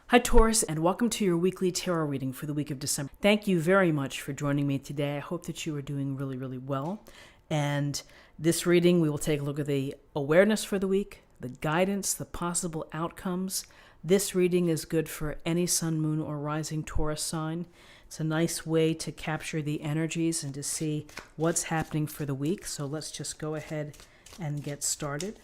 Hi Taurus, and welcome to your weekly tarot reading for the week of December. Thank you very much for joining me today. I hope that you are doing really well. And this reading, we will take a look at the awareness for the week, the guidance, the possible outcomes. This reading is good for any sun, moon, or rising Taurus sign. It's a nice way to capture the energies and to see what's happening for the week. So let's just go ahead and get started.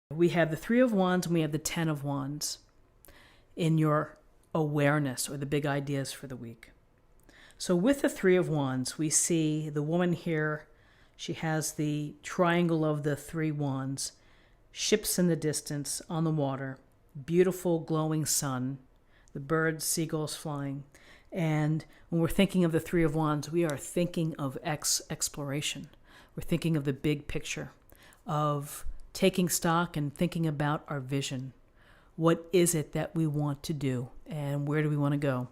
We have the Three of Wands and we have the Ten of Wands in your awareness or the big ideas for the week. So with the Three of Wands, we see the woman here. She has the triangle of the three wands, ships in the distance on the water, beautiful glowing sun, the birds, seagulls flying. And when we're thinking of the Three of Wands, we are thinking of exploration. We're thinking of the big picture, of taking stock and thinking about our vision. What is it that we want to do and where do we want to go?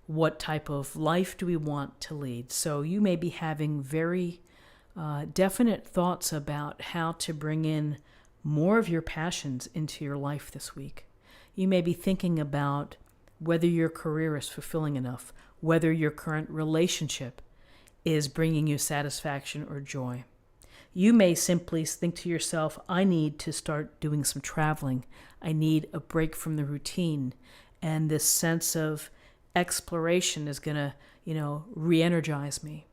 What type of life do we want to lead? So you may be having very definite thoughts about how to bring in more of your passions into your life this week. You may be thinking about whether your career is fulfilling enough, whether your current relationship is bringing you satisfaction or joy. You may simply think to yourself, I need to start doing some traveling. I need a break from the routine. And this sense of exploration is going to, re-energize me.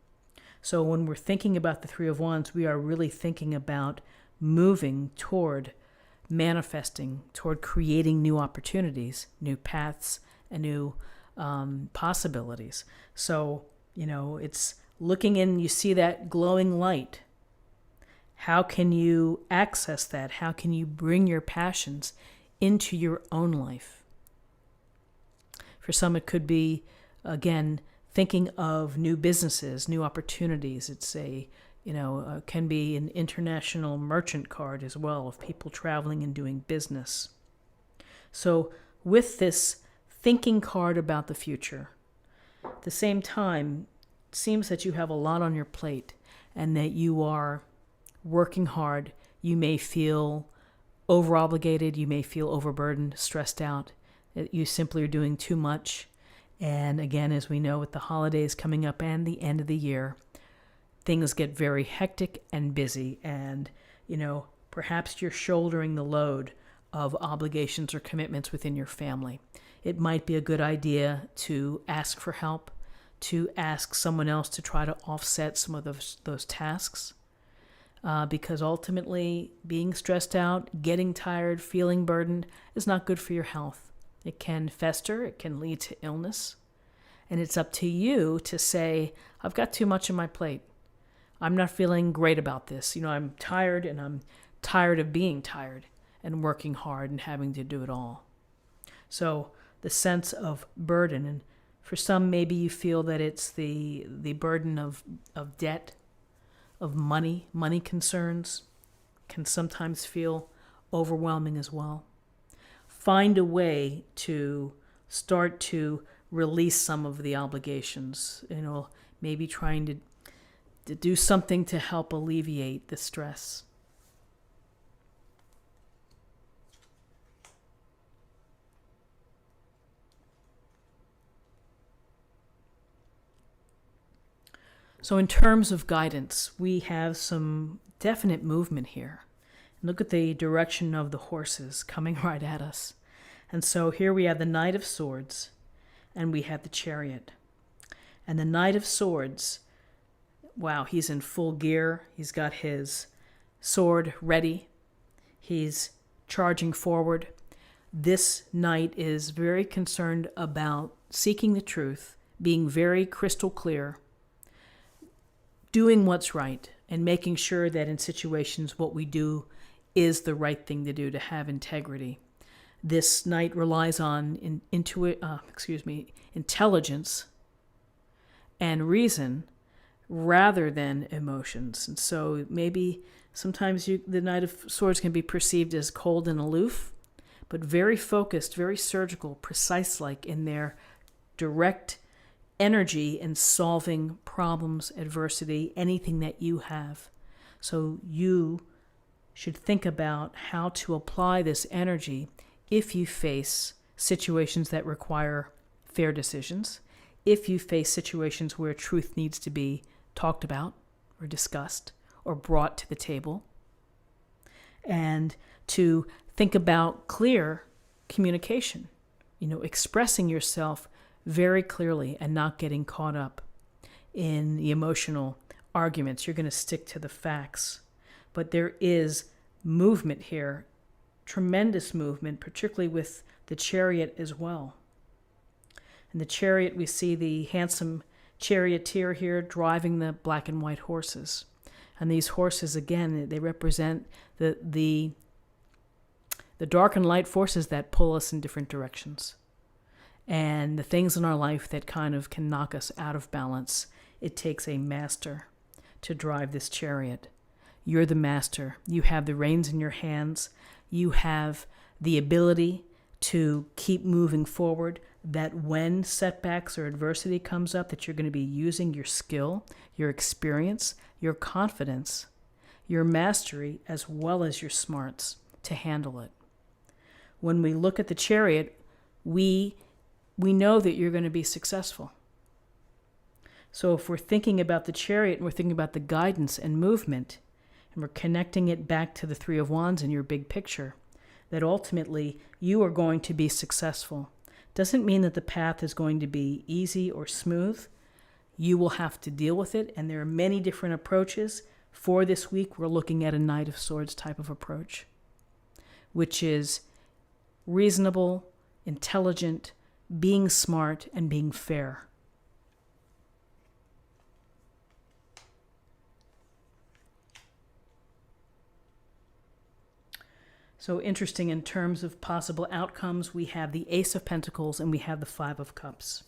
So when we're thinking about the Three of Wands, we are really thinking about moving toward manifesting, toward creating new opportunities, new paths, and new possibilities. So, it's looking in, you see that glowing light. How can you access that? How can you bring your passions into your own life? For some, it could be, again, thinking of new businesses, new opportunities. It's can be an international merchant card as well of people traveling and doing business. So with this thinking card about the future, at the same time, it seems that you have a lot on your plate and that you are working hard. You may feel over-obligated, you may feel overburdened, stressed out, that you simply are doing too much. And again, as we know, with the holidays coming up and the end of the year, things get very hectic and busy. And, perhaps you're shouldering the load of obligations or commitments within your family. It might be a good idea to ask for help, to ask someone else to try to offset some of those tasks. Because ultimately, being stressed out, getting tired, feeling burdened is not good for your health. It can fester, it can lead to illness. And it's up to you to say, I've got too much on my plate. I'm not feeling great about this. I'm tired and I'm tired of being tired and working hard and having to do it all. So the sense of burden, and for some, maybe you feel that it's the burden of debt, of money concerns can sometimes feel overwhelming as well. Find a way to start to release some of the obligations, maybe trying to do something to help alleviate the stress. So in terms of guidance, we have some definite movement here. Look at the direction of the horses coming right at us. And so here we have the Knight of Swords and we have the Chariot. And the Knight of Swords, wow, he's in full gear. He's got his sword ready. He's charging forward. This knight is very concerned about seeking the truth, being very crystal clear, doing what's right, and making sure that in situations what we do is the right thing to do, to have integrity. This knight relies on intelligence and reason rather than emotions. And so maybe sometimes the Knight of Swords can be perceived as cold and aloof, but very focused, very surgical, precise-like in their direct energy in solving problems, adversity, anything that you have. So you should think about how to apply this energy if you face situations that require fair decisions, if you face situations where truth needs to be talked about or discussed or brought to the table, and to think about clear communication, expressing yourself very clearly and not getting caught up in the emotional arguments. You're going to stick to the facts. But there is movement here, tremendous movement, particularly with the Chariot as well. In the Chariot, we see the handsome charioteer here driving the black and white horses. And these horses, again, they represent the dark and light forces that pull us in different directions. And the things in our life that kind of can knock us out of balance. It takes a master to drive this chariot. You're the master. You have the reins in your hands. You have the ability to keep moving forward, that when setbacks or adversity comes up, that you're going to be using your skill, your experience, your confidence, your mastery, as well as your smarts to handle it. When we look at the chariot, we know that you're going to be successful. So if we're thinking about the chariot and we're thinking about the guidance and movement, and we're connecting it back to the Three of Wands in your big picture, that ultimately you are going to be successful. Doesn't mean that the path is going to be easy or smooth. You will have to deal with it, and there are many different approaches. For this week, we're looking at a Knight of Swords type of approach, which is reasonable, intelligent, being smart, and being fair. So interesting in terms of possible outcomes, we have the Ace of Pentacles and we have the Five of Cups.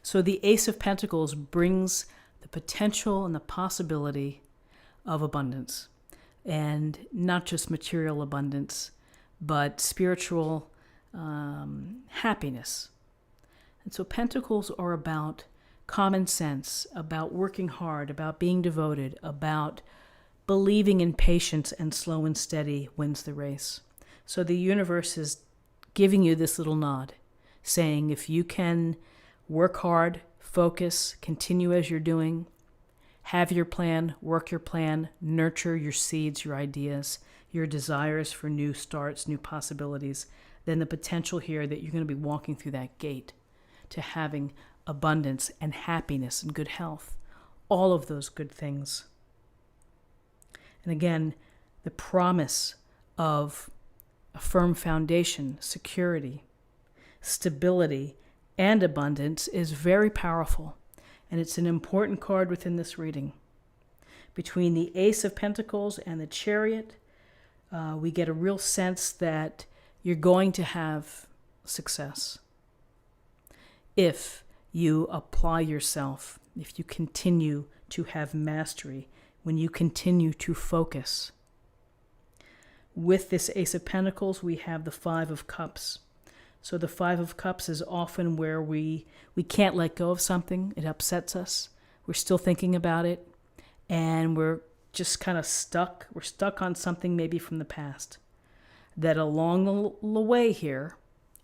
So the Ace of Pentacles brings the potential and the possibility of abundance, and not just material abundance, but spiritual happiness. And so Pentacles are about common sense, about working hard, about being devoted, about believing in patience, and slow and steady wins the race. So the universe is giving you this little nod, saying if you can work hard, focus, continue as you're doing, have your plan, work your plan, nurture your seeds, your ideas, your desires for new starts, new possibilities, then the potential here that you're going to be walking through that gate to having abundance and happiness and good health, all of those good things. And again, the promise of a firm foundation, security, stability, and abundance is very powerful. And it's an important card within this reading. Between the Ace of Pentacles and the Chariot, we get a real sense that you're going to have success if you apply yourself, if you continue to have mastery, when you continue to focus. With this Ace of Pentacles, we have the Five of Cups. So the Five of Cups is often where we can't let go of something. It upsets us. We're still thinking about it, and we're just kind of stuck. We're stuck on something maybe from the past. That along the way here,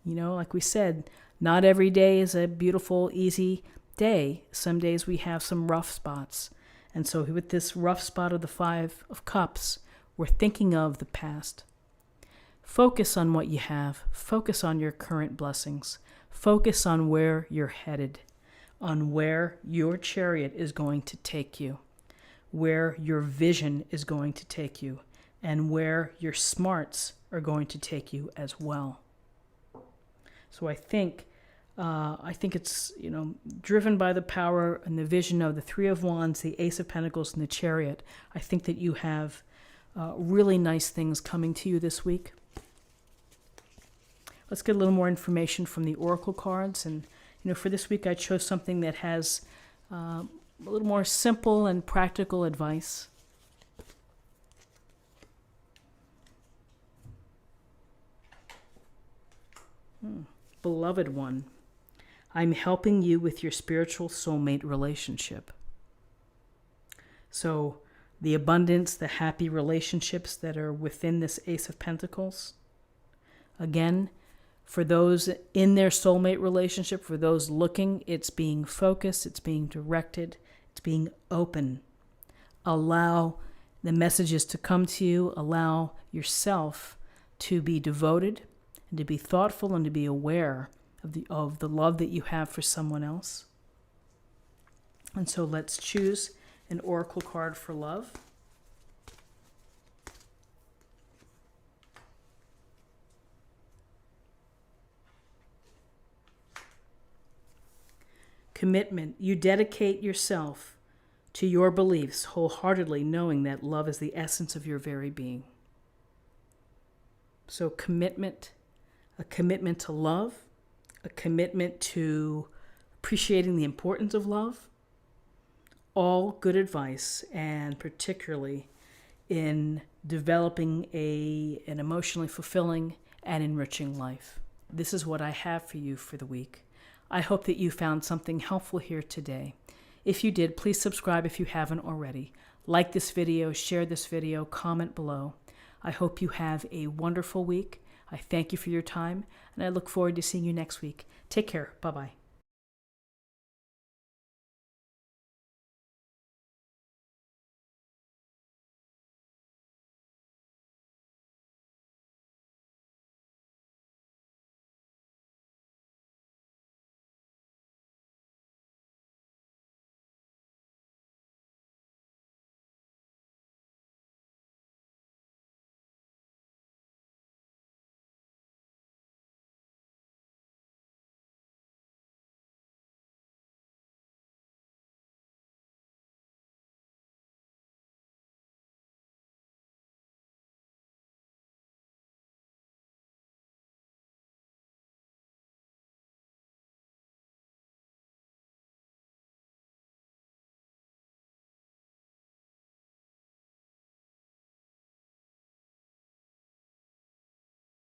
like we said, not every day is a beautiful, easy day. Some days we have some rough spots. And so with this rough spot of the Five of Cups, we're thinking of the past. Focus on what you have. Focus on your current blessings. Focus on where you're headed, on where your chariot is going to take you, where your vision is going to take you, and where your smarts are going to take you as well. So I think it's, driven by the power and the vision of the Three of Wands, the Ace of Pentacles, and the Chariot. I think that you have really nice things coming to you this week. Let's get a little more information from the Oracle cards. And, for this week, I chose something that has a little more simple and practical advice. Beloved one, I'm helping you with your spiritual soulmate relationship. So the abundance, the happy relationships that are within this Ace of Pentacles. Again, for those in their soulmate relationship, for those looking, it's being focused, it's being directed, it's being open. Allow the messages to come to you. Allow yourself to be devoted and to be thoughtful and to be aware of the love that you have for someone else. And so let's choose an oracle card for love. Commitment. You dedicate yourself to your beliefs wholeheartedly, knowing that love is the essence of your very being. So commitment, a commitment to love, a commitment to appreciating the importance of love, all good advice, and particularly in developing an emotionally fulfilling and enriching life. This is what I have for you for the week. I hope that you found something helpful here today. If you did, please subscribe if you haven't already. Like this video, share this video, comment below. I hope you have a wonderful week. I thank you for your time, and I look forward to seeing you next week. Take care. Bye-bye.